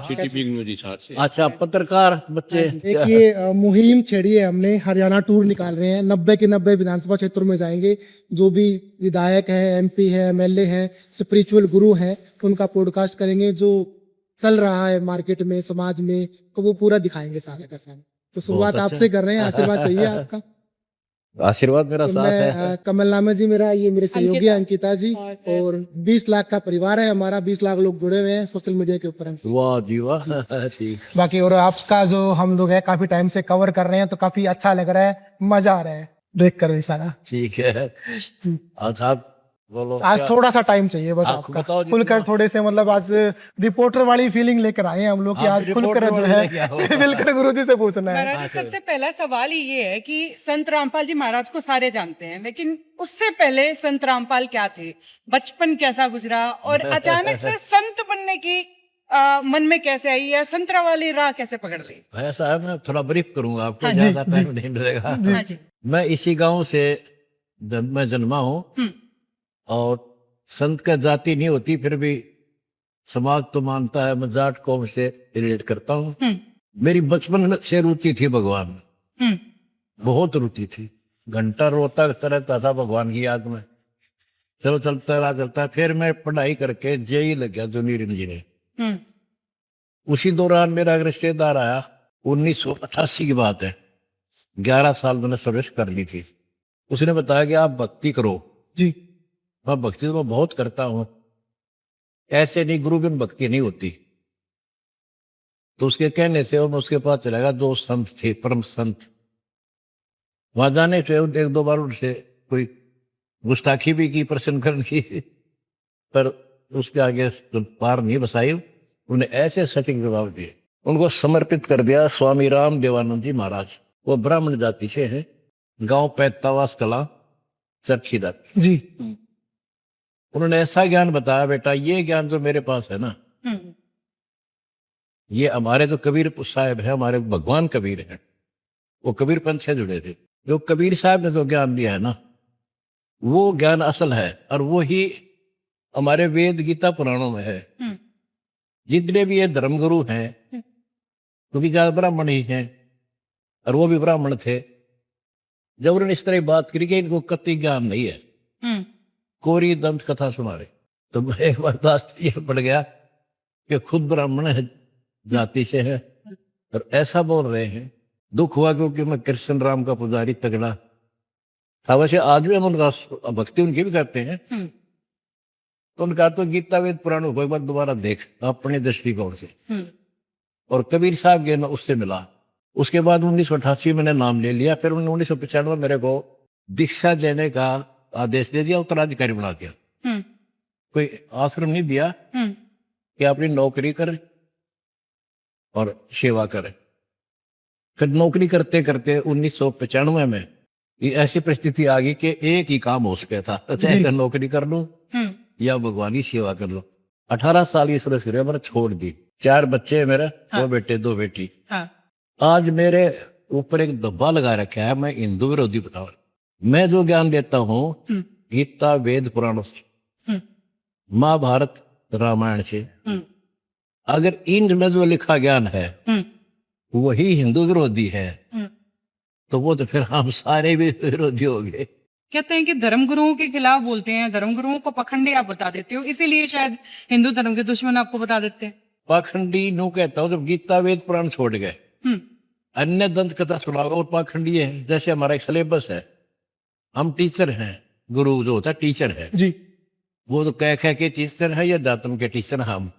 City news Hisar से। अच्छा, पत्रकार बच्चे। एक ये मुहिम छेड़ी है हमने, हरियाणा टूर निकाल रहे हैं, 90 के 90 विधानसभा क्षेत्रों में जाएंगे। जो भी विधायक हैं, एमपी हैं, एमएलए हैं, स्पिरिचुअल गुरु हैं, उनका पॉडकास्ट करेंगे। जो चल रहा है मार्केट में, समाज में, तो वो पूरा दिखाएंगे सारे का सारा। तो शुरुआत अच्छा। आपसे कर रहे हैं, आशीर्वाद चाहिए आपका। आशीर्वाद मेरा तो साथ मैं है। कमलनामा जी मेरा, ये मेरे सहयोगी अंकिता। अंकिता जी, और 20 लाख का परिवार है हमारा, 20 लाख लोग जुड़े हुए हैं सोशल मीडिया के ऊपर हमसे। वाह जी वाह। ठीक। बाकी और आपका जो हम लोग है काफी टाइम से कवर कर रहे हैं, तो काफी अच्छा लग रहा है, मजा आ रहा है देख कर ये सारा। ठीक है। आज आप बोलो। आज क्या- थोड़ा सा टाइम चाहिए बस आप आपका, बताओ जितना- खुलकर थोड़े से, मतलब आज रिपोर्टर वाली फीलिंग लेकर आए हैं हम लोग कि आप आज खुलकर रिपोर्टर जो वाले है लेके आओ। मिलकर गुरुजी से पूछना है। महाराज जी, सबसे पहला सवाल ही ये है कि संत रामपाल जी महाराज को सारे जानते हैं, लेकिन उससे पहले संत रामपाल क्या थे, बचपन कैसा गुजरा, और अचानक से संत बनने की मन में कैसे आई, या संतरा वाली राह कैसे पकड़ ली? ऐसा है, मैं थोड़ा ब्रीफ करूंगा आपको, हाँ, ज्यादा टाइम नहीं मिलेगा। हाँ जी। मैं इसी गांव से मैं जन्मा हूँ, और संत का जाति नहीं होती, फिर भी समाज तो मानता है मैं जाट कौम से रिलेट करता हूँ। मेरी बचपन में से रुचि थी भगवान में, बहुत रुचि थी। घंटा रोता रहता था भगवान की याद में। चलो चलता रहा। फिर मैं पढ़ाई करके जेई लग गया, जूनियर इंजीनियर। उसी दौरान मेरा एक रिश्तेदार आया, 1988 की बात है, 11 साल मैंने सर्विस कर ली थी। उसने बताया कि आप भक्ति करो। जी। मैं भक्ति तो मैं बहुत करता हूं, ऐसे नहीं गुरु बिन भक्ति नहीं होती। तो उसके कहने से और मैं उसके पास चला गया। 2 संत थे, परम संत। वहां जाने से 1-2 बार उनसे कोई गुस्ताखी भी की, प्रसन्न की, पर उसके आगे तो पार नहीं बसाई। उन्हें ऐसे सटीक जवाब दिए, उनको समर्पित कर दिया। स्वामी राम देवानंद जी महाराज, वो ब्राह्मण जाति से हैं, गांव पैतावास कला, चरखीदार जी। उन्होंने ऐसा ज्ञान बताया, बेटा ये ज्ञान जो मेरे पास है ना, ये हमारे जो कबीर साहब है, हमारे भगवान कबीर हैं, वो कबीर पंथ से जुड़े थे। जो कबीर साहब ने जो ज्ञान दिया है ना, वो ज्ञान असल है, और वो ही हमारे वेद गीता पुराणों में है। जितने भी ये धर्मगुरु हैं, क्योंकि ज्यादा ब्राह्मण ही हैं, और वो भी ब्राह्मण थे, जब उन्होंने इस तरह बात करी कि इनको कति ज्ञान नहीं है, कोरी दंत कथा सुना रहे, तो मैं एक बर्दाश्त ये पड़ गया कि खुद ब्राह्मण है, जाति से है, और ऐसा बोल रहे हैं। दुख हुआ, क्योंकि मैं कृष्ण राम का पुजारी तगड़ा था। वैसे आज भी हम उनका भक्ति उनकी भी करते हैं। तो उनका तो गीता वेद पुराणों को एक बार दोबारा देख अपने दृष्टिकोण से। और कबीर साहब के ना उससे मिला। उसके बाद 1988 मैंने नाम ले लिया। फिर 1995 मेरे को दीक्षा देने का आदेश दे दिया, उत्तराधिकारी बना दिया। कोई आश्रम नहीं दिया कि अपनी नौकरी कर और सेवा करे। फिर नौकरी करते करते 1995 में ये ऐसी परिस्थिति आ गई कि एक ही काम हो सकता था, चाहे तो नौकरी कर लूं या भगवान की सेवा कर लो। 18 साल की सर्विस मैंने छोड़ दी। 4 बच्चे हैं मेरे, 2 बेटे 2 बेटी। आज मेरे ऊपर एक धब्बा लगा रखा है, मैं हिंदू विरोधी बताऊं। मैं जो ज्ञान देता हूँ गीता वेद पुराणों से, महाभारत रामायण से, अगर इन में जो लिखा ज्ञान है वही हिंदू विरोधी है, तो वो तो फिर हम सारे भी विरोधी हो गए। कहते हैं कि धर्मगुरुओं के खिलाफ बोलते हैं, धर्मगुरुओं को पखंडी आप बता देते हो, इसीलिए शायद हिंदू धर्म के दुश्मन आपको बता देते हैं। पाखंडी नो कहता हूँ, जब गीता वेद पुराण छोड़ गए, अन्य दंत कथा सुनाओ और पाखंडी है। जैसे हमारा एक सिलेबस है, हम टीचर हैं, गुरु जो होता है टीचर है जी। वो तो कह के टीचर है, या दातम के टीचर हम।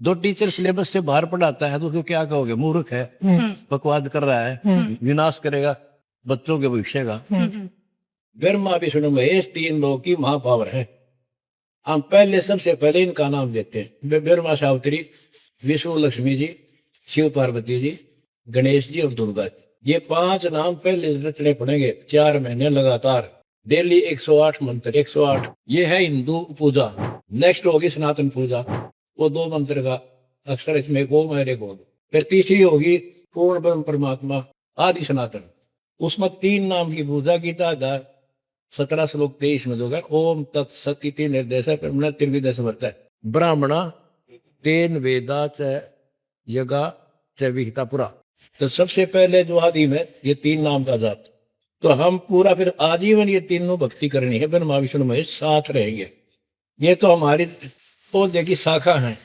2 टीचर सिलेबस से बाहर पढ़ाता है तो उसको क्या कहोगे, मूर्ख है, बकवाद कर रहा है, विनाश करेगा बच्चों के भविष्य का। ब्रह्मा विष्णु महेश 3 लोगों की महापावर है। हम पहले सबसे पहले इनका नाम लेते हैं। ब्रह्मा सावित्री, विष्णु लक्ष्मी जी, शिव पार्वती जी, गणेश जी और दुर्गा जी। ये 5 नाम पहले रटने पड़ेंगे 4 महीने लगातार, डेली 108 मंत्र, 108। ये है हिंदू पूजा। नेक्स्ट होगी सनातन पूजा, वो 2 मंत्र का अक्षर इसमें गो मेरे गो। फिर तीसरी होगी पूर्ण ब्रह्म परमात्मा आदि सनातन, उसमें 3 नाम की पूजा। गीता 17 श्लोक 23 में जो है ओम तत्सत इति निर्देश है। फिर मैंने त्रिविध वर्त है ब्राह्मणा तेन वेदा च यज्ञ च विहितापुरा। तो सबसे पहले जो आदिम है ये 3 नाम का जात, तो हम पूरा फिर आजीवन ये तीनों भक्ति करनी है, ब्रह्मा विष्णु महेश साथ रहेंगे। ये तो हमारी पौधे की शाखा है,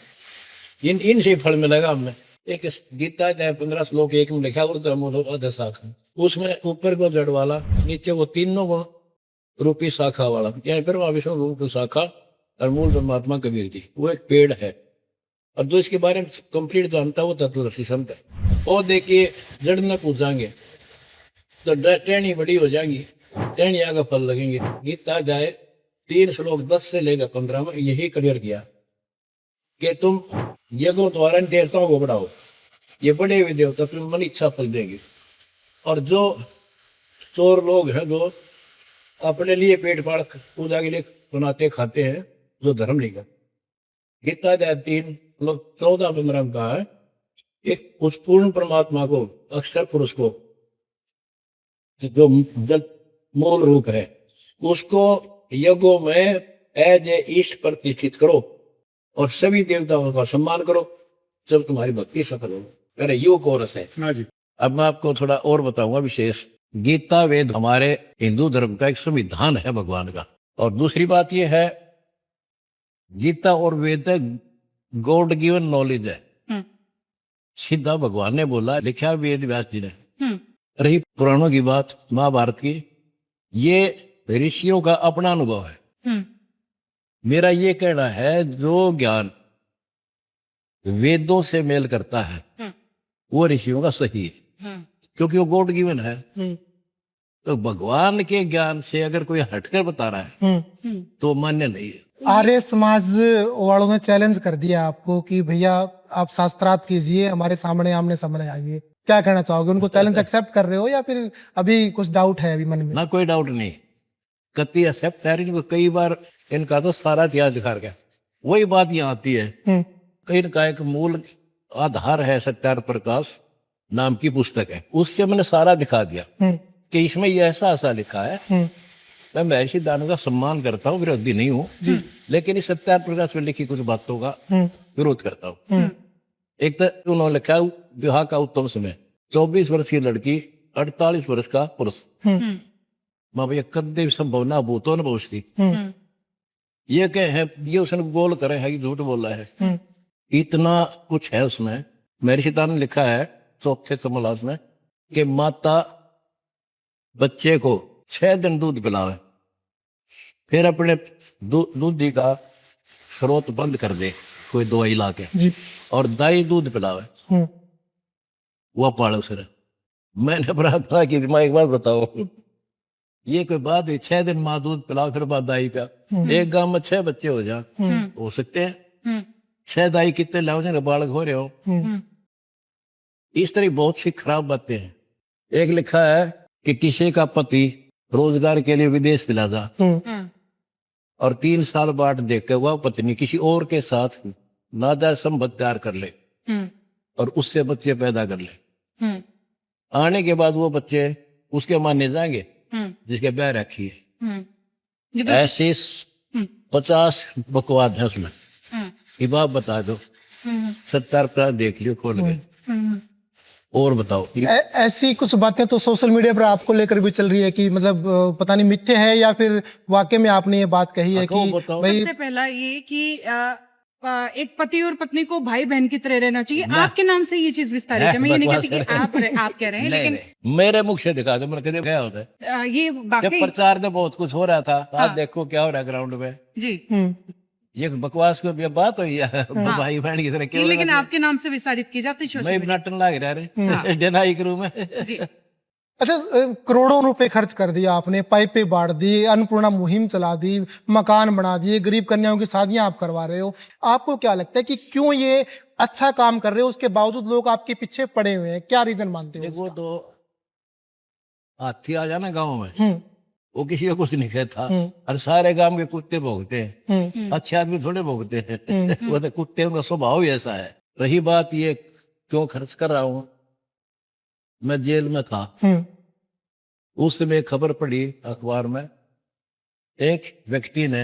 इनसे फल मिलेगा हमें। एक गीता है 15 श्लोक 1 में लिखा ऊर्ध्व शाखा, उसमें ऊपर को जड़ वाला, नीचे वो तीनों को रूपी शाखा वाला, यानी ब्रह्मा विष्णु रूप शाखा और मूल परमात्मा कबीर जी, वो एक पेड़ है। और जो इसके बारे में कंप्लीट जानता है वो तत्वदर्शी संत है। पौधे के जड़ में पूजाएंगे तो टहनी बड़ी हो जाएंगी, टहनिया का फल लगेंगे। गीता जाए 3 श्लोक 10 से लेकर 15 में यही क्लियर किया कि तुम यज्ञों द्वारा देवताओं को बढ़ाओ, ये बड़े हुए देवता तुम्हें मन इच्छा फल देंगे। और जो चोर लोग हैं जो अपने लिए पेट पाड़ पूजा के लिए बनाते खाते हैं, जो धर्म नहीं कर, गीता अध्याय 3 श्लोक 14-15 में कहा है कि उस पूर्ण परमात्मा को, अक्षर पुरुष को, जो जल मूल रूप है, उसको यज्ञों में एज ए ईष्ट प्रतिष्ठित करो और सभी देवताओं का सम्मान करो, जब तुम्हारी भक्ति सफल हो। अरे यो कोरस है। हाँ जी। अब मैं आपको थोड़ा और बताऊंगा विशेष। गीता वेद हमारे हिंदू धर्म का एक संविधान है भगवान का। और दूसरी बात यह है, गीता और वेद गॉड गिवन नॉलेज है, सीधा भगवान ने बोला, लिखा वेद व्यास जी ने। रही पुराणों की बात, महाभारत की, ये ऋषियों का अपना अनुभव है। मेरा ये कहना है जो ज्ञान वेदों से मेल करता है वो ऋषियों का सही है, क्योंकि वो गॉड गिवन है। तो भगवान के ज्ञान से अगर कोई हटकर बता रहा है तो मान्य नहीं है। आर्य समाज वालों ने चैलेंज कर दिया आपको कि भैया आप शास्त्रार्थ कीजिए, हमारे सामने आमने सामने आइए, क्या कहना चाहोगे? उनको चैलेंज एक्सेप्ट कर रहे हो या फिर अभी कुछ डाउट है अभी मन में? ना कोई डाउट नहीं, कति एक्सेप्ट है। इनको कई बार इनका तो सारा इतिहास दिखा गया। वही बात यहाँ आती है, कहीं का एक मूल आधार है सत्यार्थ प्रकाश नाम की पुस्तक है, उससे मैंने सारा दिखा दिया कि इसमें ये ऐसा ऐसा लिखा है। मैं महर्षि दानव का सम्मान करता हूँ, विरोधी नहीं हूँ, लेकिन इस सत्यार्थ प्रकाश में लिखी कुछ बातों का विरोध करता हूँ। एक तो उन्होंने लिखा विवाह का उत्तम समय, 24 वर्ष की लड़की 48 वर्ष का पुरुष, माँ भैया कदे संभव ना भूतो न भविष्य। ये क्या है, ये उसने गोल करे है कि झूठ बोला है, इतना कुछ है उसमें। महर्षि दानव ने लिखा है 4थे समलास में कि माता बच्चे को 6 दिन दूध पिलावे, फिर अपने दूधी का स्रोत बंद कर दे कोई दवाई ला के, और दाई दूध पिलावे, वह पाले उसे। मैंने प्रार्थना की, मैं एक बात बताओ, ये कोई बात है? 6 दिन माँ दूध पिलाओ फिर बाद दाई का, एक गांव में 6 बच्चे हो जा, हो सकते हैं? 6 दाई कितने लाओ जाएंगे, बालक हो रहे हो। इस तरह बहुत सी खराब बातें हैं। एक लिखा है कि किसी का पति रोजगार के लिए विदेश चला जा और 3 साल बाद देखकर वह पत्नी किसी और के साथ नाजायज संबंध तैयार कर ले और उससे बच्चे पैदा कर ले। आने के बाद वो बच्चे उसके माने जाएंगे जिसके ब्याह रखी है। ऐसे 50 बकवाद है उसमें। ये बात बता दो, 70 देख लियो खोल गए। और बताओ। ऐसी कुछ बातें तो सोशल मीडिया पर आपको लेकर भी चल रही है कि मतलब पता नहीं मिथ्य है या फिर वाकई में आपने ये बात कही है कि भाई। सबसे पहला ये कि एक पति और पत्नी को भाई बहन की तरह रहना चाहिए। आपके नाम से ये चीज विस्तारित है। मैं ये नहीं कहती कि आप कह रहे हैं, लेकिन मेरे मुख से दिखा दो, मैंने कहा क्या होता है। ये बाकी प्रचार में बहुत कुछ हो रहा था, आप देखो क्या हो रहा है ग्राउंड में जी। ये बकवास को भी बात हुई है, भाई बहन की तरह क्यों? लेकिन आपके नाम से विस्तारित की जाती है। मैं नाटन लाग रहा रे जनाई करूं मैं जी। अच्छा, करोड़ों रुपए खर्च कर दिया आपने, पाइपें बांट दी, अन्नपूर्णा मुहिम चला दी, मकान बना दिए, गरीब कन्याओं की शादियां आप करवा रहे हो। आपको क्या लगता है कि क्यों ये अच्छा काम कर रहे हो, उसके बावजूद लोग आपके पीछे पड़े हुए हैं? क्या रीजन मानते हो? देखो, तो हाथी आ जाना गाँव में, वो किसी को कुछ नहीं कहता, और सारे गांव के कुत्ते भोगते हैं, अच्छे आदमी थोड़े भोगते हैं। वो तो कुत्ते, उनका स्वभाव ही ऐसा है। रही बात ये क्यों खर्च कर रहा हूं, मैं जेल में था, उस समय खबर पड़ी अखबार में, एक व्यक्ति ने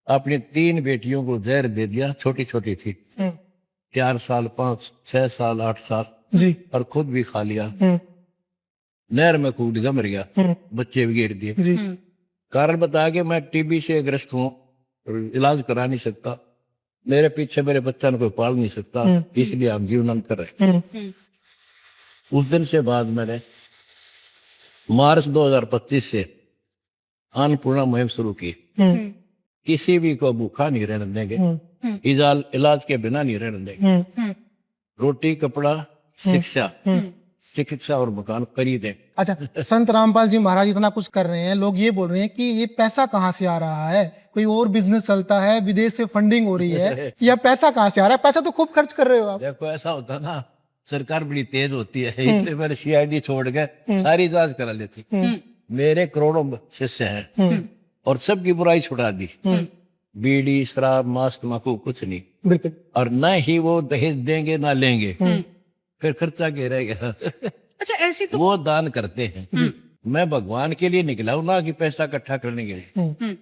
अपनी 3 बेटियों को जहर दे दिया, छोटी छोटी थी, 4 साल 5 6 साल 8 साल जी। और खुद भी खा लिया, नहर में कूद गया, मर गया, बच्चे भी गिर दिए। जी। कारण बता के मैं टीबी से ग्रस्त हूँ, इलाज करा नहीं सकता, मेरे पीछे मेरे बच्चा को पाल नहीं सकता, इसलिए हम जीवनांत कर रहे हैं। उस दिन से बाद मैंने मार्च 2025 से अन्नपूर्णा मुहिम शुरू की। किसी भी को भूखा नहीं रहने देंगे, इलाज के बिना नहीं रहने देंगे। रोटी, कपड़ा, शिक्षा, चिकित्सा और मकान खरीदें। अच्छा, संत रामपाल जी महाराज इतना कुछ कर रहे हैं, लोग ये बोल रहे हैं कि ये पैसा कहाँ से आ रहा है, कोई और बिजनेस चलता है, विदेश से फंडिंग हो रही है, या पैसा कहाँ से आ रहा है? पैसा तो खूब खर्च कर रहे हो आप। देखो ऐसा होता ना, सरकार बड़ी तेज होती है, इसलिए मैंने सीआईडी छोड़ के सारी जांच करा लेती। मेरे करोड़ों शिष्य हैं और सबकी बुराई छुड़ा दी। बीड़ी, शराब, मांस, तम्बाकू कुछ नहीं, बिल्कुल। और न ही वो दहेज देंगे ना लेंगे, फिर खर्चा के रह गया। अच्छा, ऐसी तो वो दान करते हैं। मैं भगवान के लिए निकला हूं ना कि पैसा इकट्ठा करने के लिए।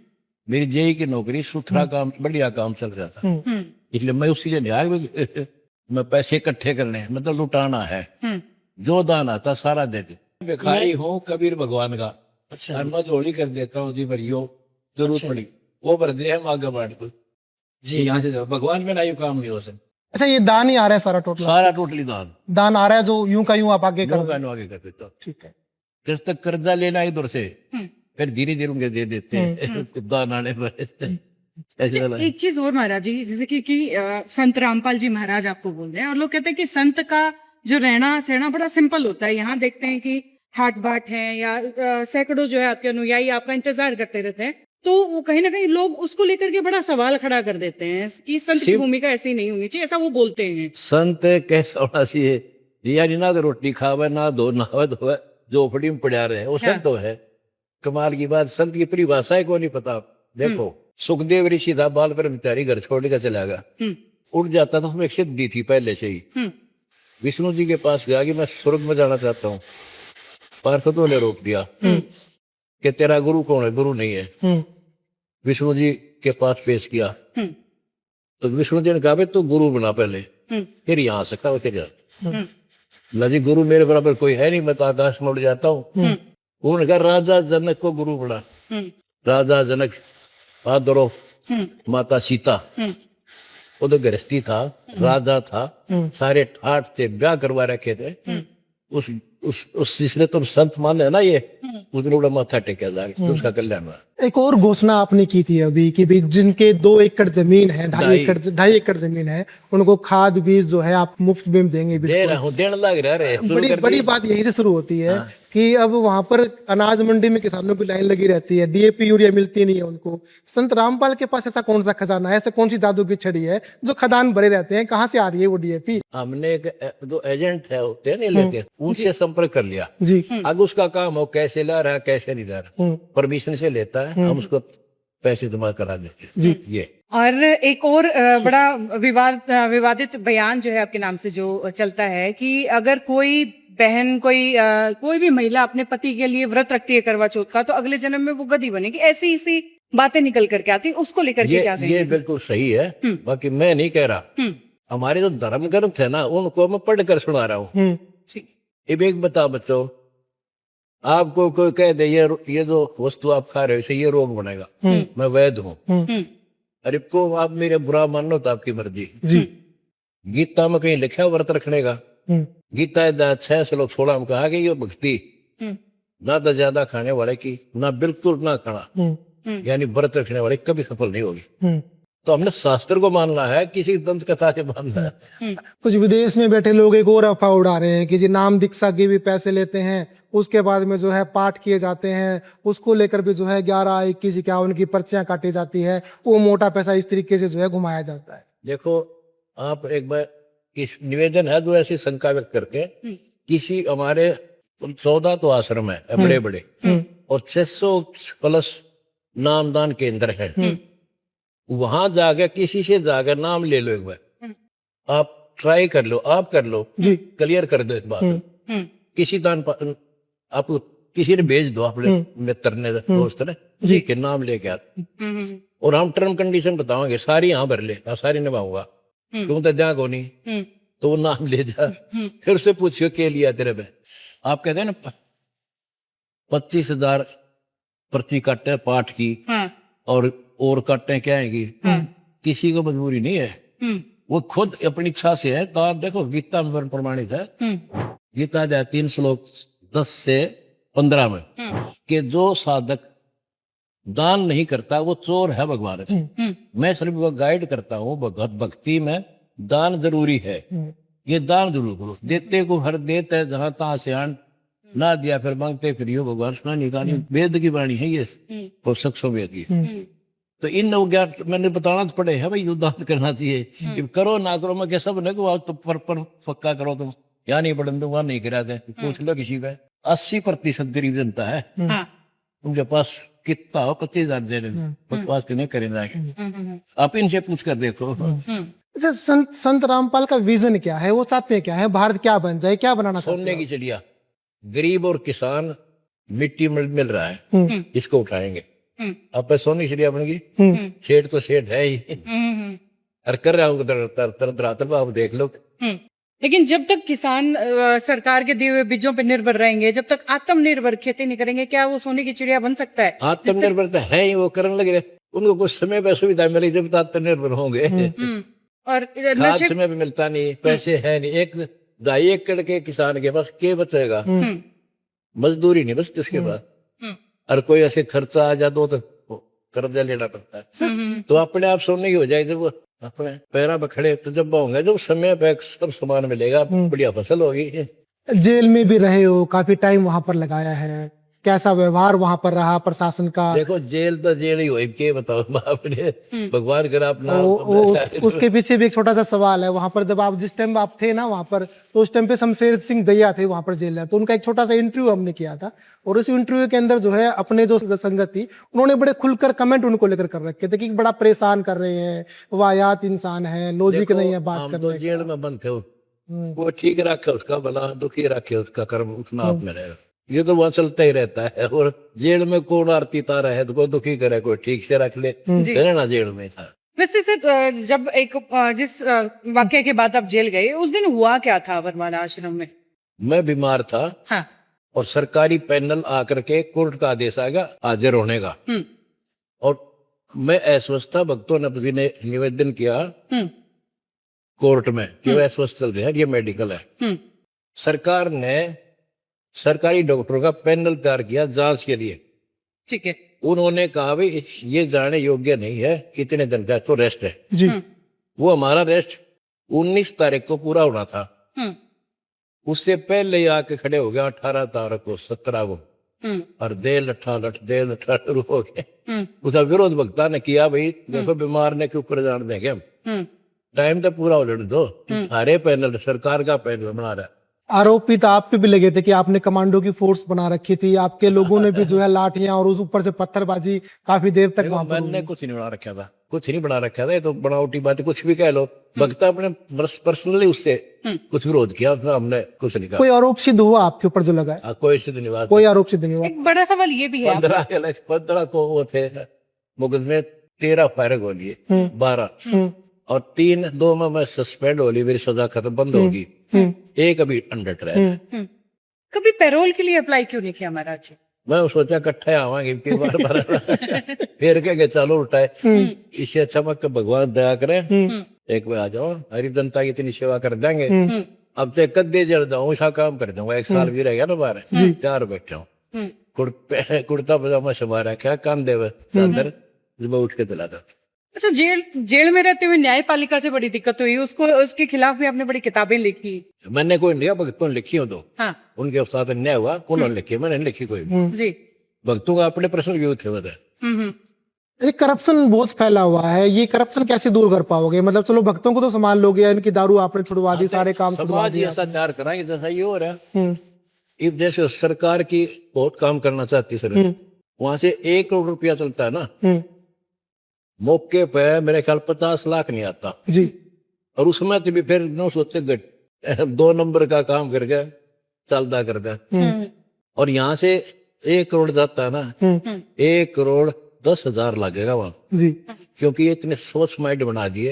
मेरी जेई की नौकरी, सुथरा काम, बढ़िया काम चल रहा था, इसलिए मैं उसी से नहीं आया मैं पैसे इकट्ठे करने हैं, मतलब लुटाना है। जो दान आता सारा दे दे। भिखारी हूँ कबीर भगवान का। अच्छा, मैं जोड़ी कर देता हूँ जी, भरियो जरूरत पड़ी वो भर दे, हम आगे बढ़ को जी, यहाँ से जाओ, भगवान में ना यू काम नहीं हो सकता। अच्छा, ये दान ही आ रहा है सारा टोटल? सारा टोटली दान आ रहा है, जो यूं का यूं आप आगे कर रहे हो। आगे कर देता हूँ। ठीक है। किस तक कर्जा लेना इधर से, फिर धीरे धीरे उनके दे देते हैं दान आने पर। एक चीज और महाराज जी, जैसे कि संत रामपाल जी महाराज आपको बोल रहे हैं, और लोग कहते हैं कि संत का जो रहना सहना बड़ा सिंपल होता है। यहाँ देखते हैं कि हाट बाट है या सैकड़ों जो है आपके अनुयायी आपका इंतजार करते रहते हैं, तो वो कहीं ना कहीं लोग उसको लेकर के बड़ा सवाल खड़ा कर देते हैं कि संत की भूमिका ऐसी नहीं होनी चाहिए, ऐसा वो बोलते हैं। संत कैसा होना चाहिए यानी, ना तो रोटी खावे, ना दो नहावे धोवे, झोपड़ी में पड़ा रहे, वो संत तो है। कमाल की बात, संत की परिभाषा है को नहीं पता। देखो सुखदेव ऋषि था, बाल पर बिचारी घर छोड़ कर चला गया, उठ जाता था, उसमें एक सिद्धि थी पहले से ही। विष्णु जी के पास गया कि मैं स्वर्ग में जाना चाहता हूँ, पार्षदों ने रोक दिया कि तेरा गुरु कौन है? गुरु नहीं है। विष्णु जी के पास पेश किया तो विष्णु जी ने कहा तू गुरु बना पहले, फिर यहाँ से कहा जा। जी गुरु मेरे बराबर कोई है नहीं, मैं तो आकाश में उड़ जाता हूँ। उन्होंने कहा राजा जनक को गुरु बना। राजा जनक आदरो माता सीता, वो तो गृहस्थी था, राजा था, सारे ठाठ से ब्याह करवा रखे थे। उस जिसने तुम संत माने ना, ये उसने बड़ा माथा टेका जाके तो उसका कल्याण हुआ। एक और घोषणा आपने की थी अभी कि भी जिनके 2 एकड़ जमीन है, 2.5 एकड़ जमीन है, उनको खाद बीज जो है आप मुफ्त में देंगे। दे रहा हूँ, देने लग रहा है। बड़ी बात यहीं से शुरू होती है कि अब वहां पर अनाज मंडी में किसानों की लाइन लगी रहती है, डीएपी यूरिया मिलती नहीं है उनको। संत रामपाल के पास ऐसा कौन सा खजाना है, ऐसा कौन सी जादू की छड़ी है जो खदान भरे रहते हैं? कहाँ से आ रही है वो डीएपी? हमने जो एजेंट है होते हैं नहीं लेके, उनसे संपर्क कर लिया जी। अब उसका काम हो कैसे ला रहा है कैसे नहीं ला रहा, परमिशन से लेता है, हम उसको पैसे जमा करा देते हैं जी। ये और एक और बड़ा विवादित बयान जो है आपके नाम से जो चलता है कि अगर कोई बहन कोई भी महिला अपने पति के लिए व्रत रखती है करवा चौथ का, तो अगले जन्म में वो गधी बनेगी, ऐसी इसी बातें निकल करके आती, उसको लेकर के क्या ये बिल्कुल सही है। बाकी मैं नहीं कह रहा, हमारे जो धर्म ग्रंथ है ना उनको मैं पढ़ कर सुना रहा हूँ। अब एक बता बच्चों, आपको कोई कह दे ये जो वस्तु आप खा रहे हो इसे ये रोग बनेगा, मैं वैद्य हूँ, अरे को आप मेरे बुरा मान लो तो आपकी मर्जी जी। गीता में कहीं लिखा व्रत रखने का? गीता 6 श्लोक 16 में कहा कि ये भक्ति ना तो ज्यादा खाने वाले की, ना बिल्कुल ना खाना, यानी व्रत रखने वाले कभी सफल नहीं होगी। तो हमने शास्त्र को मानना है, किसी दंत कथा से मानना है। कुछ विदेश में बैठे लोग एक और अफवाह उड़ा रहे हैं कि जी नाम दीक्षा के भी पैसे लेते हैं, उसके बाद में जो है पाठ किए जाते हैं, उसको लेकर भी जो है 11, 21, 51 की पर्चियां काटी जाती है, वो मोटा पैसा इस तरीके से जो है घुमाया जाता है। देखो आप एक बार इस निवेदन है जो ऐसी शंका व्यक्त करके किसी हमारे 14 तो आश्रम है बड़े बड़े और 600 प्लस नामदान केंद्र है, वहां जाकर किसी से जाकर नाम ले लो एक बार, आप ट्राई कर लो, आप कर लो जी, क्लियर कर दो इस बात। किसी दान आप किसी ने भेज दो अपने मित्र ने दोस्त ने जी के नाम लेके आते, और हम टर्म कंडीशन बताओगे सारी यहाँ भर ले, सारी निभाऊंगा, तू तो जा को नहीं, तो वो नाम ले जा, फिर उससे पूछियो के लिया तेरे पे। आप कहते हैं ना 25,000 पर्ची काटे पाठ की, और काटे क्या है कि किसी को मजबूरी नहीं है, वो खुद अपनी इच्छा से है। तो आप देखो गीता में प्रमाणित है, गीता अध्याय 3 श्लोक 10 से 15 में कि जो साधक दान नहीं करता वो चोर है भगवान है। मैं सिर्फ वो गाइड करता हूँ, भगवत भक्ति में दान जरूरी है, ये दान जरूर करो। देते को हर देत है जहां तहां से आन, ना दिया फिर मांगते फिर यो भगवान सुना निकाली। वेद की वाणी है ये, तो सक्षम वेद की। तो इन अज्ञान मैंने बताना तो पड़े है भाई, यो दान करना चाहिए। कि करो ना करो मैं क्या सब नहीं को तो पर पक्का करो तुम, या नहीं पढ़ने वहां नहीं कराते, पूछ लो किसी का। 80% गरीब जनता है, उनके पास कितना हो 25,000 दे रहे, बकवास नहीं करेंगे। आप इनसे पूछ कर देखो। अच्छा, संत रामपाल का विजन क्या है, वो चाहते हैं क्या है, भारत क्या बन जाए, क्या बनाना चाहते सोने की चिड़िया, गरीब और किसान मिट्टी मिल रहा है, इसको उठाएंगे। अब पे सोने की चिड़िया बन गई, शेठ तो शेठ है ही, और कर रहा हूँ तरह आप देख लो। लेकिन जब तक किसान सरकार के दिए हुए बीजों पर निर्भर रहेंगे, जब तक आत्मनिर्भर खेती नहीं करेंगे, क्या वो सोने की चिड़िया बन सकता है? आत्मनिर्भर है ही, वो करने लगे रहे, उनको कुछ समय पे सुविधा मिली जब तो आत्मनिर्भर होंगे। और खाद समय भी मिलता नहीं, पैसे है नहीं, 1-2 एकड़ के किसान के पास क्या बचेगा, मजदूरी नहीं बचती उसके पास, और कोई ऐसे खर्चा आ जाए तो कर्जा लेना पड़ता है। तो अपने आप सोने की हो जाए जब वो अपने पैरा पे खड़े, तो जब होंगे जब समय पे सब सामान मिलेगा, बढ़िया फसल होगी। जेल में भी रहे हो, काफी टाइम वहां पर लगाया है, कैसा व्यवहार वहां पर रहा प्रशासन का? देखो जेल तो जेल ही हो, के बताओ आपने, भगवान कर अपना उसके पीछे भी एक छोटा सा सवाल है। वहां पर जब आप जिस टाइम आप थे ना वहां पर, तो उस टाइम पे शमशेर सिंह दैया थे वहां पर जेलर, तो उनका एक छोटा सा इंटरव्यू हमने किया था, और उस इंटरव्यू के अंदर जो है अपने जो संगत थी उन्होंने बड़े खुलकर कमेंट उनको लेकर कर रखे थे कि बड़ा परेशान कर रहे हैं, वाहियात इंसान है, लॉजिक नहीं है बात करने। जेल में बंद थे वो ठीक रखे उसका भला, दुखी रखे उसका कर्म उतना आप में रहेगा। ये तो वहां चलता ही रहता है, और जेल में कौन आरती तारा है, तो कोई दुखी करे, कोई ठीक से रख ले, ना जेल में था। वैसे सर, जब एक जिस वाक्य के बाद आप जेल गए, उस दिन हुआ क्या था वरमाला आश्रम में? मैं बीमार था, हाँ। और सरकारी पैनल आकर के कोर्ट का आदेश आएगा हाजिर होने का, और मैं अस्वस्थ था। भक्तों ने निवेदन किया कोर्ट में कि वह अस्वस्थ चल रहे हैं, ये मेडिकल है। सरकार ने सरकारी डॉक्टरों का पैनल तैयार किया जांच के लिए, ठीक है। उन्होंने कहा भाई ये जाने योग्य नहीं है, इतने दिन का तो रेस्ट है जी। वो हमारा रेस्ट 19 तारीख को पूरा होना था, उससे पहले ही आके खड़े हो गया 18 तारीख को 17 को, और दे लठा शुरू हो गए। उसका विरोध वक्ता ने किया, भाई देखो बीमार ने के ऊपर जान देंगे हम, टाइम तो पूरा हो लेने दो, सारे पैनल सरकार का पैनल बना रहा है। आरोपित आप पे भी लगे थे कि आपने कमांडो की फोर्स बना रखी थी, आपके लोगों ने भी जो है लाठियां और उस ऊपर से पत्थरबाजी काफी देर तक वहां पर। मैंने कुछ नहीं बना रखा था, कुछ नहीं बना रखा था, ये तो बनावटी बात, कुछ भी कह लो। वक्ता अपने पर्सनली उससे कुछ विरोध किया, हमने कुछ नहीं कहा। कोई आरोप सिद्ध हुआ आपके ऊपर जो लगा है? कोई सिद्ध नहीं हुआ, कोई आरोप सिद्ध नहीं हुआ। एक बड़ा सवाल ये भी है, 15 को वो थे मुकदमे, 13 फायर गोली, 12 और 2 में मैं सस्पेंड हो ली, मेरी सजा खत्म बंद होगी, एक अभी अंडर ट्रायल। कभी पैरोल के लिए अप्लाई क्यों नहीं किया महाराज जी? मैं सोचा इकट्ठे आवांगे बार फिर कहेंगे चलो उठाए, इससे अच्छा मैं भगवान दया करें, एक बार आ जाओ, हरी जनता की इतनी सेवा कर देंगे। अब तो कद्दे जड़ जाऊँ, ऐसा काम कर दूंगा, 1 साल भी रह गया ना बाहर, 4 बैठा हूँ, कुर्ता पजामा समा रखा, कांधे में चादर, जब उठ के चला था। अच्छा, जेल में रहते हुए न्यायपालिका से बड़ी दिक्कत हुई, उसके खिलाफ भी आपने बड़ी किताबें लिखी। मैंने कोई नहीं, भक्तों ने लिखी हो तो, हाँ। उनके साथ अन्याय हुआ, उन्होंने लिखी, मैंने नहीं लिखी कोई जी। भक्तों का अपने पर्सनल व्यू थे बता। ये करप्शन बहुत फैला हुआ है, ये करप्शन कैसे दूर कर पाओगे? मतलब चलो भक्तों को तो संभाल लोगे, इनकी दारू आपने छुड़वा दी, सारे काम छुड़वा दिए, ऐसा तैयार कराएंगे जैसा ये हो रहा है। इस जैसे सरकार की बहुत काम करना चाहती सर, वहां से 1 करोड़ रुपया चलता है ना, मौके पे मेरे ख्याल 50 लाख नहीं आता जी, और उसमें तो भी फिर न सोचते 2 नंबर का काम करके चलता करता, और यहाँ से 1 करोड़ जाता है ना, 1 करोड़ 10,000 लगेगा वहां, जी। क्योंकि ये इतने सोच माइंड बना दिए,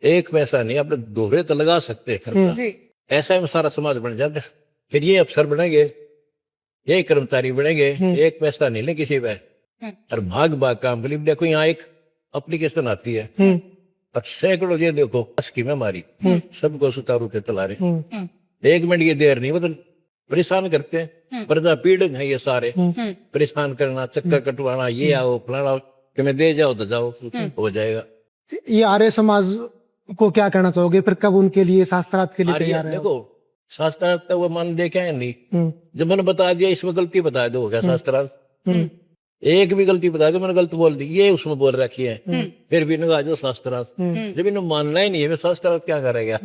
एक पैसा नहीं, अपने दोहरे तो लगा सकते हैं खर्चा, जी ऐसा में सारा समाज बन जाता है। फिर ये अफसर बनेंगे, ये कर्मचारी बनेंगे, एक पैसा नहीं ले किसी पे, और भाग भाग काम के लिए। देखो यहाँ एक एप्लीकेशन आती है और सैकड़ों, ये देखो स्कीम है हमारी, सबको सुचारू के चला रहे। 1 मिनट ये देर नहीं, मतलब परेशान करते हैं, प्रजा पीड़क है ये सारे, परेशान करना, चक्कर कटवाना, ये आओ फलाना आओ, कि मैं दे जाओ तो जाओ, हो जाएगा। ये आर्य समाज को क्या कहना चाहोगे, फिर कब उनके लिए शास्त्रार्थ के लिए अरे तैयार है? देखो शास्त्रार्थ का वो मन देखे है नहीं, जब मैंने बता दिया इसमें गलती बता दो, हो गया शास्त्रार्थ। एक भी गलती बता दो, मैंने गलत बोल दी, ये उसमें बोल रखी है, फिर भी इन्होंने जो शास्त्रार्थ, जब इन्होंने मानना ही नहीं है, फिर शास्त्रार्थ क्या करेगा।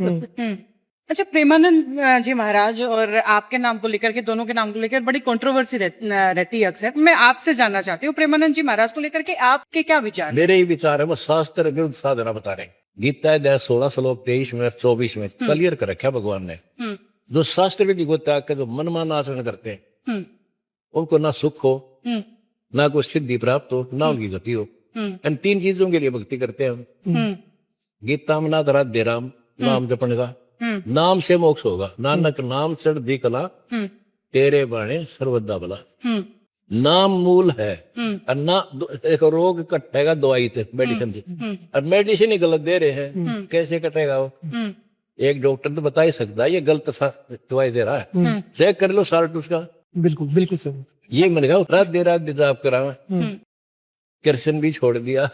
अच्छा, प्रेमानंद जी महाराज और आपके नाम को लेकर के, दोनों के नाम को लेकर बड़ी कंट्रोवर्सी रहती है अक्सर। मैं आपसे जानना चाहती हूँ प्रेमानंद जी महाराज को लेकर के आपके क्या विचार हैं? मेरे ही विचार है, वो शास्त्र विरुद्ध साधना बता रहे हैं। गीता अध्याय 16 श्लोक 23 में 24 में क्लियर कर रखा है भगवान ने। जो शास्त्र विधि को त्याग कर जो मनमाना आचरण करते हैं, उनको ना सुख हो, ना कोई सिद्धि प्राप्त हो, ना उनकी गति हो। इन 3 चीजों के लिए भक्ति करते हैं हम। गीता में नाथ राधे राम नाम जपने का, नाम से मोक्ष होगा, नानक नाम चढ़ कला, तेरे बाणे सर्वदा भला। नाम मूल है, और ना एक रोग कटेगा दवाई से, मेडिसिन से, और मेडिसिन ही गलत दे रहे हैं, कैसे कटेगा वो? एक डॉक्टर तो बता ही सकता है ये गलत दवाई दे रहा है, चेक कर लो साल्ट उसका। बिल्कुल बिल्कुल सही। ये मैंने कहा रात दे जाप करावे, कृष्ण भी छोड़ दिया,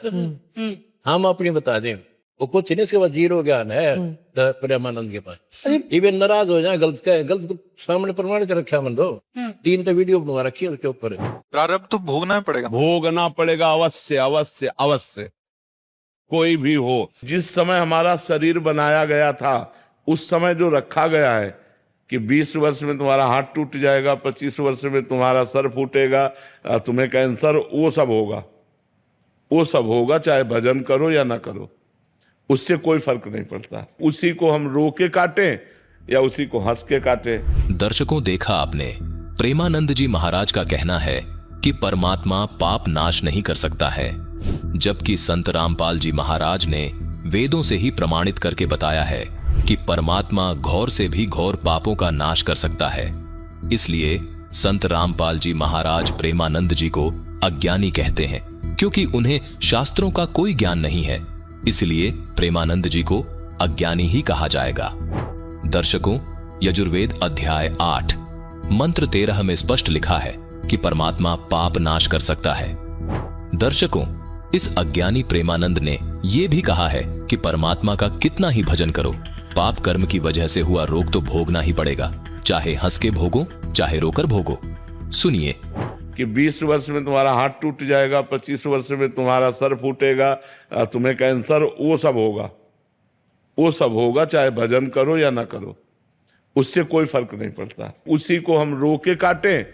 हम अपनी बता दें, वो कुछ नहीं, इसके बाद जीरो ज्ञान है प्रेमानंद के पास। इवन नाराज हो जाए, गलत सामने प्रमाणित रखा मन दो, 3 तो वीडियो बनवा रखी है उसके ऊपर। प्रारब्ध तो भोगना पड़ेगा, भोगना पड़ेगा, अवश्य अवश्य अवश्य। कोई भी हो, जिस समय हमारा शरीर बनाया गया था, उस समय जो रखा गया है कि 20 वर्ष में तुम्हारा हाथ टूट जाएगा, 25 वर्ष में तुम्हारा सर फूटेगा, तुम्हें कैंसर, वो सब होगा, वो सब होगा, चाहे भजन करो या ना करो, उससे कोई फर्क नहीं पड़ता। उसी को हम रो के काटें या उसी को हंस के काटें। दर्शकों, देखा आपने, प्रेमानंद जी महाराज का कहना है कि परमात्मा पाप नाश नहीं कर सकता है, जबकि संत रामपाल जी महाराज ने वेदों से ही प्रमाणित करके बताया है कि परमात्मा घोर से भी घोर पापों का नाश कर सकता है। इसलिए संत रामपाल जी महाराज प्रेमानंद जी को अज्ञानी कहते हैं, क्योंकि उन्हें शास्त्रों का कोई ज्ञान नहीं है। इसलिए प्रेमानंद जी को अज्ञानी ही कहा जाएगा। दर्शकों, यजुर्वेद अध्याय 8 मंत्र 13 में स्पष्ट लिखा है कि परमात्मा पाप नाश कर सकता है। दर्शकों, इस अज्ञानी प्रेमानंद ने यह भी कहा है कि परमात्मा का कितना ही भजन करो, पाप कर्म की वजह से हुआ रोग तो भोगना ही पड़ेगा, चाहे हंस के भोगो चाहे रोकर भोगो। सुनिए कि 20 वर्ष में तुम्हारा हाथ टूट जाएगा, 25 वर्ष में तुम्हारा सर फूटेगा, तुम्हें कैंसर, वो सब होगा, वो सब होगा, चाहे भजन करो या ना करो, उससे कोई फर्क नहीं पड़ता। उसी को हम रो के काटें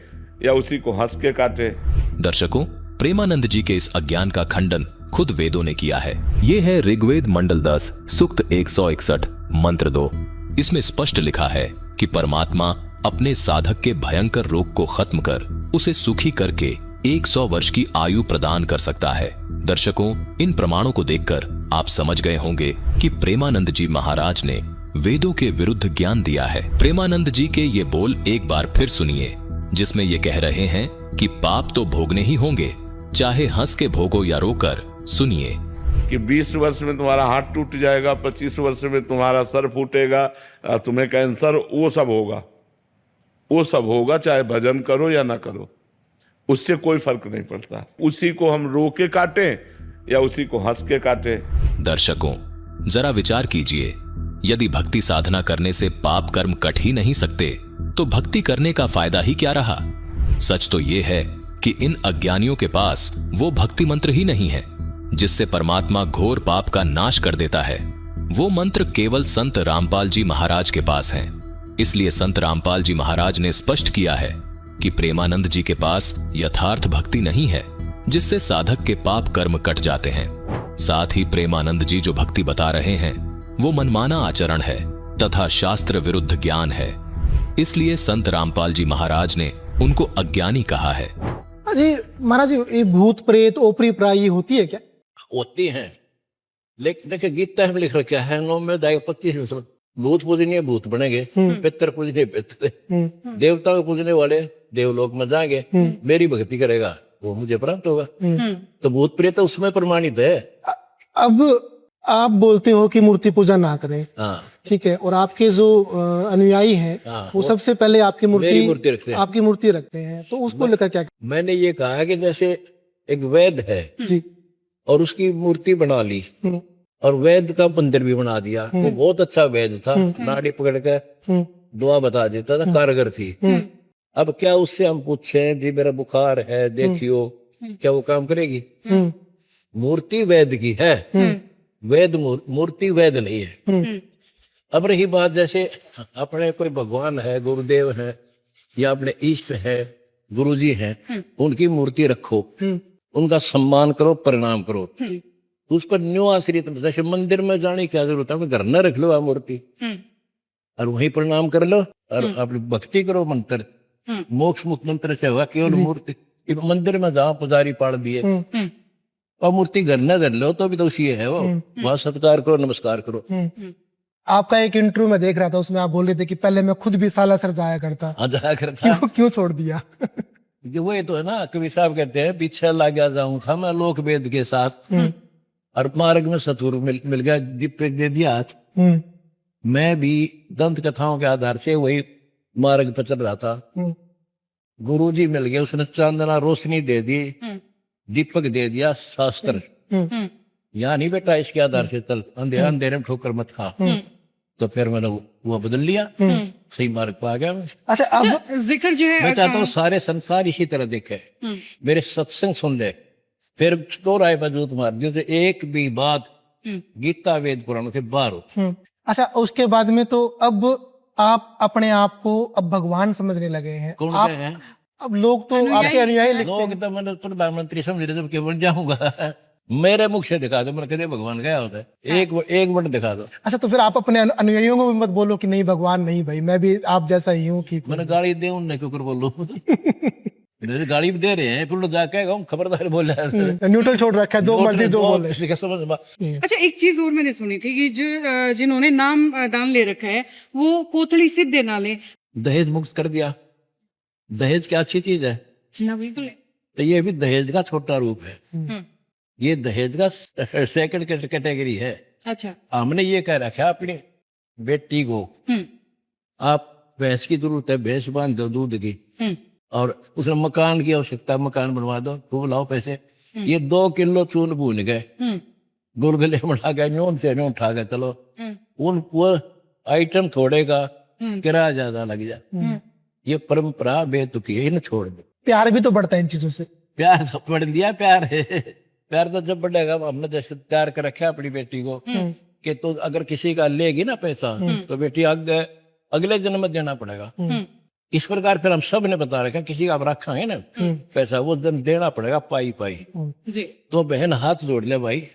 या उसी को हंस के काटें। दर्शकों, प्रेमानंद जी के इस अज्ञान का खंडन खुद वेदों ने किया है। ये है ऋग्वेद मंडल 10 सूक्त 161 मंत्र 2। इसमें स्पष्ट लिखा है कि परमात्मा अपने साधक के भयंकर रोग को खत्म कर उसे सुखी करके 100 वर्ष की आयु प्रदान कर सकता है। दर्शकों, इन प्रमाणों को देखकर आप समझ गए होंगे कि प्रेमानंद जी महाराज ने वेदों के विरुद्ध ज्ञान दिया है। प्रेमानंद जी के ये बोल एक बार फिर सुनिए, जिसमें ये कह रहे हैं कि पाप तो भोगने ही होंगे, चाहे हंस के भोगो या रोकर। सुनिए कि 20 वर्ष में तुम्हारा हाथ टूट जाएगा, 25 वर्ष में तुम्हारा सर फूटेगा, तुम्हें कैंसर, वो सब होगा, वो सब होगा, चाहे भजन करो या ना करो, उससे कोई फर्क नहीं पड़ता। उसी को हम रो के काटें या उसी को हंस के काटें। दर्शकों, जरा विचार कीजिए, यदि भक्ति साधना करने से पाप कर्म कट ही नहीं सकते, तो भक्ति करने का फायदा ही क्या रहा। सच तो यह है कि इन अज्ञानियों के पास वो भक्ति मंत्र ही नहीं है जिससे परमात्मा घोर पाप का नाश कर देता है। वो मंत्र केवल संत रामपाल जी महाराज के पास हैं। इसलिए संत रामपाल जी महाराज ने स्पष्ट किया है कि प्रेमानंद जी के पास यथार्थ भक्ति नहीं है जिससे साधक के पाप कर्म कट जाते हैं। साथ ही प्रेमानंद जी जो भक्ति बता रहे हैं वो मनमाना आचरण है तथा शास्त्र विरुद्ध ज्ञान है। इसलिए संत रामपाल जी महाराज ने उनको अज्ञानी कहा है। अजी महाराज ये भूत प्रेत ओपरी प्राई होती है क्या? होती हैं, लेकिन देखिए गीता में लिख रखा है 9 में 25 भूत पूजनीय भूत बनेंगे, पितर पूजनीय पितर, देवताओं को पूजने वाले देवलोक में जाएंगे, मेरी भक्ति करेगा वो मुझे प्राप्त होगा। तो भूत प्रेत उसमें प्रमाणित है। अब आप बोलते हो कि मूर्ति पूजा ना करें, हाँ, ठीक है, और आपके जो अनुयायी हैं हाँ, वो सबसे पहले आपकी मेरी मूर्ति रखते हैं। आपकी मूर्ति रखते हैं, तो उसको लेकर क्या? मैंने ये कहा है कि जैसे एक वैद है जी। और उसकी मूर्ति बना ली और वैद का मंदिर भी बना दिया, वो बहुत अच्छा वैद था, नाड़ी पकड़ के दुआ बता देता था, कारगर थी। अब क्या उससे हम पूछें जी मेरा बुखार है देखियो, क्या वो काम करेगी? मूर्ति वैद की है, वैद मूर्ति वैद नहीं है। अब रही बात जैसे अपने कोई भगवान है, गुरुदेव है या अपने इष्ट है, गुरुजी हैं, उनकी मूर्ति रखो, उनका सम्मान करो, प्रणाम करो, उस पर न्यू आश्रित। जैसे मंदिर में जाने की क्या जरूरत है, घर न रख लो आप मूर्ति और वहीं प्रणाम कर लो और अपनी भक्ति करो। मंत्र मोक्ष मुक्त मंत्र से होगा, केवल मूर्ति मंदिर में जाओ पुजारी पाड़ दिए और मूर्ति घर न धर लो तो भी तो उसी है, वो वहां सत्कार करो, नमस्कार करो। आपका एक इंटरव्यू में देख रहा था, उसमें आप बोल रहे थे कि पहले मैं खुद भी सालासर जाया करता, जाया करता, क्यों छोड़ दिया? वही तो है ना, कवि साहब कहते हैं पीछे लगा जाऊं था मैं लोक वेद के साथ और मार्ग में सतुर मिल गया, दीप दे दिया हाथ। मैं भी दंत कथाओं के आधार से वही मार्ग पर चल रहा था, गुरुजी मिल गए, उसने चांदना रोशनी दे दी, दीपक दे दिया, शास्त्र यहाँ नहीं बेटा इसके आधार से चल, अंधेरे में ठोकर मत खा। तो फिर मैंने वो बदल लिया, सही मार्ग पर आ गया मैं। अच्छा, अब जिक्र जो है मैं चाहता हूँ सारे संसार इसी तरह देखे, मेरे सत्संग सुन ले, फिर दोहराए वजूद मार दियो तो एक भी बात गीता वेद पुराणों से बाहर हो। अच्छा, उसके बाद में तो अब आप अपने आप को अब भगवान समझने लगे हैं। कौन आप, कहे हैं? अब लोग तो आपके अनुयायी लिखते हैं। लोग तो मैंने प्रधानमंत्री समझ रहे जब केवल जाऊंगा मेरे मुख से दिखा दो, मैंने कहते भगवान गया होता है, एक वर्ड दिखा दो। अच्छा, तो फिर आप अपने अनुयायियों को भी मत बोलो कि नहीं भगवान नहीं, भाई मैं भी आप जैसा ही हूँ। कि मैंने गाली दे उनने क्यों कर बोलो मेरे गाली भी दे रहे हैं, फिर जाके खबरदार बोल रहा है, न्यूट्रल छोड़ रखा है, जो मर्जी जो बोले। अच्छा, एक चीज और मैंने सुनी थी कि जो जिन्होंने नाम दान ले रखा है वो कोथली सिद्धे ना ले। दहेज मुक्त कर दिया। दहेज क्या अच्छी चीज है ना, बिल्कुल। तो ये भी दहेज का छोटा रूप है, ये दहेज का सेकंड कैटेगरी है। अच्छा, हमने ये कह रखा अपनी बेटी को आप भैंस की जरूरत है, भैंस बांध दो दूध की, और उसने मकान की आवश्यकता, मकान बनवा दो, खूब लाओ पैसे। ये 2 किलो चून भून गए, गुलगुले बढ़ा गए, न्यून से न्यून उठा गए, चलो वो आइटम थोड़े का किराया ज्यादा लग जाए। ये परंपरा बेतुकी है, इन्हें छोड़ दो। प्यार भी तो बढ़ता है इन चीजों से। प्यार तो बढ़ दिया, प्यार है, प्यार तो जब बढ़ेगा। हमने जैसे तैयार कर रखा है अपनी बेटी को कि तो अगर किसी का लेगी ना पैसा तो बेटी अगले जन्म में देना पड़ेगा। इस प्रकार फिर हम सब ने बता रखा, किसी का आप रखेंगे ना पैसा वो दिन देना पड़ेगा पाई पाई जी। तो बहन हाथ जोड़ ले भाई,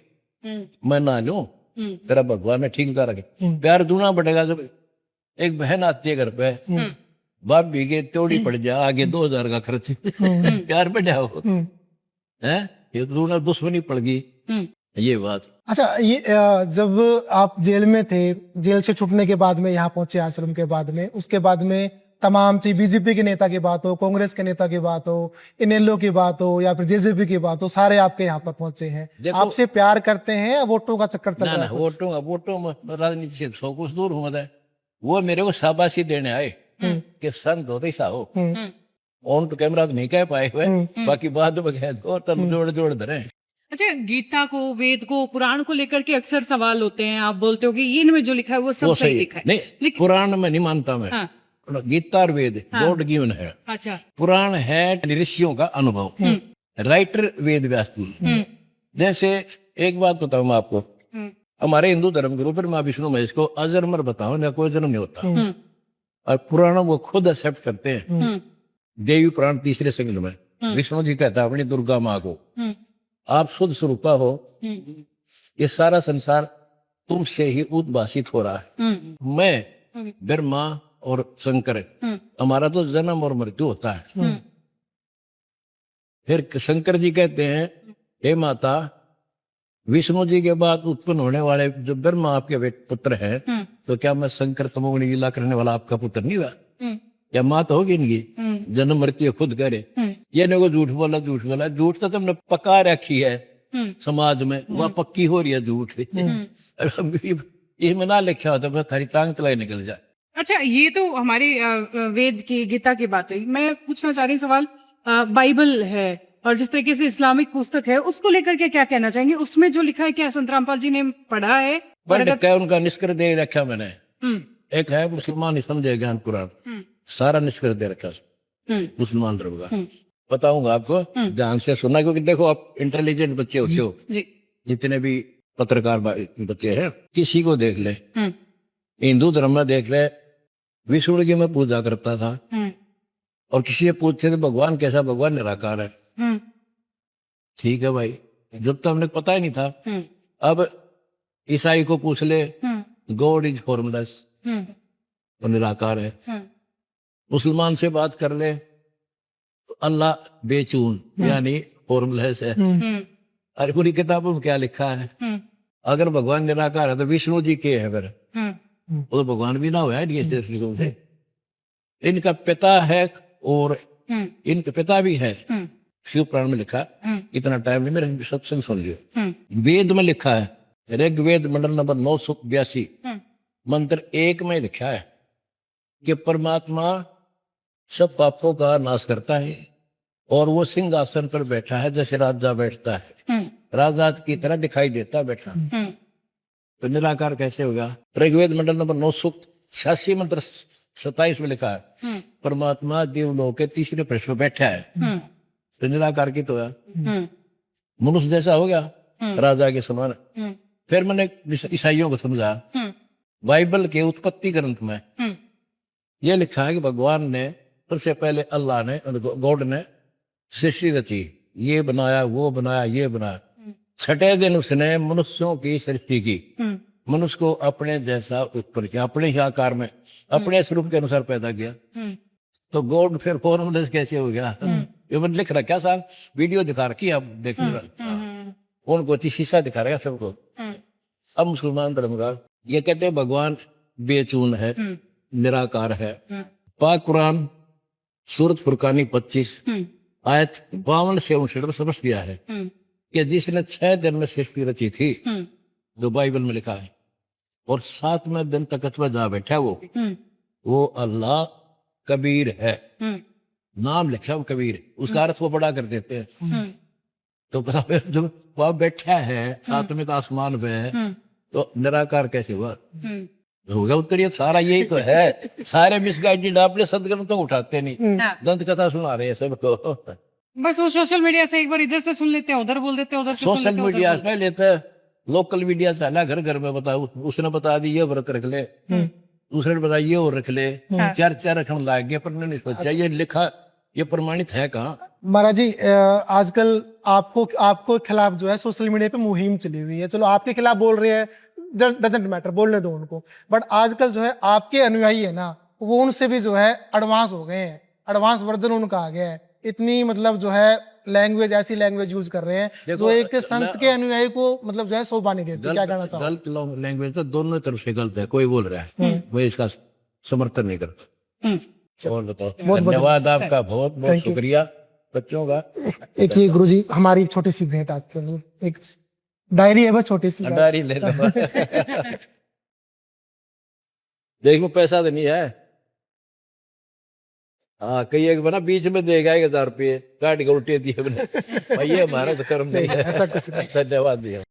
मैं ना लूं, तेरा भगवान ने ठीक रखे। प्यार दूना बढ़ेगा। जब एक बहन आती है घर पे, बाप भी के तोड़ी पड़ जाए, आगे 2000 का खर्च प्यार बढ़ा हो है, ये दूना दुश्मनी पड़ गई, ये बात। अच्छा, ये जब आप जेल में थे, जेल से छुटने के बाद में यहाँ पहुंचे आश्रम के बाद में, उसके बाद में तमाम चीज बीजेपी के नेता की बात हो, कांग्रेस के नेता की बात हो, इनेलो की बात हो या फिर जेजेपी की बात हो, सारे आपके यहाँ पर पहुंचे हैं। आपसे प्यार करते हैं या वोटों का चक्कर चल रहा है? वोटों में राजनीति से सौ कुछ दूर हूँ मैं। वो मेरे को शाबाशी देने आए कि संत होते सा हो, ऑन टू कैमरा तो नहीं कह पाए हुए, बाकी बाद में कह दो, तब जोड़ धरे। अच्छा, गीता को, वेद को, पुराण को लेकर के अक्सर सवाल होते हैं, आप बोलते हो कि इनमें जो लिखा है वो सब सही लिखा है। नहीं, पुराण में नहीं मानता मैं। हाँ। गीता और वेद गॉड गिवन है। अच्छा, पुराण है ऋषियों का अनुभव, राइटर वेद व्यास जी। जैसे एक बात बताऊं मैं आपको, हमारे हिंदू धर्म गुरु फिर माँ विष्णु महेश को अजन्मर बताओ ना, कोई जन्म नहीं होता, और पुराणों वो खुद एक्सेप्ट करते हैं। देवी पुराण 3 संग में विष्णु जी कहता है अपनी दुर्गा माँ को, आप शुद्ध स्वरूपा हो, ये सारा संसार तुमसे ही उद्भासित हो रहा है। मैं ब्रह्मा और शंकर, हमारा तो जन्म और मृत्यु होता है, फिर शंकर जी कहते हैं, हे माता, विष्णु जी के बाद उत्पन्न होने वाले जो ब्रह्मा आपके पुत्र हैं, तो क्या मैं शंकर तमोगुणी लीला करने वाला आपका पुत्र नहीं हुआ? क्या मात होगी इनकी? जन्म मृत्यु खुद करे। ये ने को झूठ बोला, झूठ बोला। झूठ तो तुमने पका रखी है समाज में, वह पक्की हो रही है झूठ। इसमें ना लिखा होता बस थारी टांग तलाई निकल जाए। अच्छा, ये तो हमारे वेद की, गीता की बात हुई। मैं पूछना चाह रही हूँ सवाल, बाइबल है और जिस तरीके से इस्लामिक पुस्तक है, उसको लेकर के क्या कहना चाहेंगे? उसमें जो लिखा है, क्या संत रामपाल जी ने पढ़ा है? और बट क्या उनका निष्कर्ष दे रखा मैंने। एक है मुसलमान ही समझे ज्ञान पुराण, सारा निष्कर्ष दे रखा मुसलमान धर्म का। बताऊंगा आपको, ध्यान से सुनना, क्योंकि देखो आप इंटेलिजेंट बच्चे होते हो, जी, जितने भी पत्रकार बच्चे हैं, किसी को देख ले, हिंदू धर्म में देख ले, विष्णु की मैं पूजा करता था, और किसी से पूछते थे भगवान कैसा? भगवान निराकार है। ठीक है भाई, जब तक हमने पता ही नहीं था। अब ईसाई को पूछ ले, गॉड इज फॉर्मलेस, वो निराकार है। मुसलमान से बात कर ले, तो अल्लाह बेचून यानी फॉर्मलेस है। अरे पूरी किताबों में क्या लिखा है? अगर भगवान निराकार है तो विष्णु जी के है फिर? वो तो भगवान भी ना हुआ है इनके दृष्टिकोण से। इनका पिता है और इनके पिता भी है, शिव पुराण में लिखा। इतना टाइम नहीं, मेरे सत्संग सुन लियो। वेद में लिखा है, ऋग्वेद मंडल नंबर 982 मंत्र 1 में लिखा है कि परमात्मा सब पापों का नाश करता है और वो सिंहासन पर बैठा है, जैसे राजा बैठता है, राजा की तरह दिखाई देता बैठा। तो निराकार कैसे होगा? ऋग्वेद मंडल नंबर 986 मंत्र 27 में लिखा है, परमात्मा देवलोक के तीसरे पृष्ठ पर बैठा है। तो निराकार की तो है, मनुष्य जैसा हो गया, राजा के समान। फिर मैंने ईसाइयों को समझा, बाइबल के उत्पत्ति ग्रंथ में यह लिखा है कि भगवान ने सबसे पहले, अल्लाह ने, गॉड ने सृष्टि रची, ये बनाया, वो बनाया, ये बनाया। छठे दिन उसने मनुष्यों की सृष्टि की, मनुष्य को अपने जैसा उत्पन्न किया, अपने ही आकार में, अपने स्वरूप के अनुसार पैदा किया। तो गॉड फिर फॉर्मलेस कैसे हो गया? ये मैंने लिख रखा, साल वीडियो दिखा रखी, आप देख उनको शीशा दिखा रहा है सबको। अब मुसलमान धर्म का ये कहते हैं भगवान बेचून है, निराकार है। पाक कुरान सूरत फुरकानी 25 आयत 52 से 59 में समझ दिया है कि जिसने 6 दिन में सृष्टि रची थी, जो बाइबल में लिखा है, और 7वें दिन तक जा बैठा वो अल्लाह कबीर है। नाम लिखा वो कबीर, उसका अर्थ वो बड़ा कर देते हैं। तो पता जब वह बैठा है 7वें आसमान में, तो निराकार कैसे हुआ? होगा उत्तरीय। सारा यही तो है, सारे मिसगाइडेड आपने सदग्रंथ तो उठाते नहीं, दंत कथा सुना रहे हैं सबको। बस वो सोशल मीडिया से एक बार इधर से सुन लेते हैं, उधर बोल देते हैं, उधर से सोशल मीडिया में लेते, लोकल मीडिया चला घर घर में बताओ, उसने बता दी ये व्रत रख ले, दूसरे ने बताया ये और रख ले, चर्चा रखने लग गया, पर नहीं सोचा ये लिखा, ये प्रमाणित है कहाँ? महाराज जी, आजकल आपको खिलाफ जो है सोशल मीडिया पे मुहिम चली हुई है। चलो आपके खिलाफ बोल रहे हैं, डजंट मैटर, बोलने दो उनको। बट आजकल जो है आपके अनुयायी है ना, वो उनसे भी जो है एडवांस हो गए हैं, एडवांस वर्जन उनका आ गया है। इतनी मतलब जो है लैंग्वेज, ऐसी लैंग्वेज यूज कर रहे हैं जो एक संत के अनुयायी को मतलब जो है शोभा नहीं देती। क्या कहना चाहोगे? गलत लैंग्वेज तो दोनों तरफ से गलत है, कोई बोल रहा है मैं इसका समर्थन नहीं करता। और बताओ, धन्यवाद आपका, बहुत बहुत शुक्रिया बच्चों का। एक ये गुरुजी हमारी एक छोटी सी भेंट आपके लिए, एक डायरी है बस, छोटी सी डायरी ले लो। देखो पैसा तो नहीं है, हाँ कई एक बना बीच में देगा 1000 रुपये काट के उल्टे दिए भाई, ये हमारा तो कर्म नहीं है। ऐसा कुछ नहीं। धन्यवाद दिया।